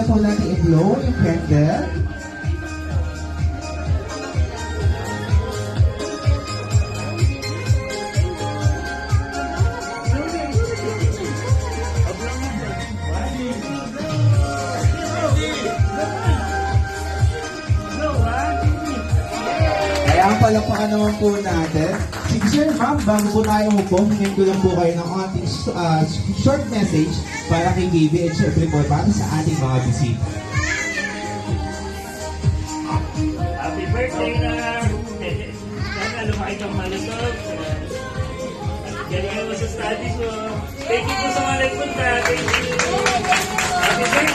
na po natin i-blow yung candle. Kaya ang palapakan naman po natin. Sige sir, ma'am, bago po tayo umupo, hingin ko lang po kayo ng ating short message para kay Gaby at syempre po para sa ating mga bisita. Happy birthday na! Sana lumaki kang malusog. Galingan mo sa studies mo. Thank you po sa mga nagpunta. Thank you. Happy birthday!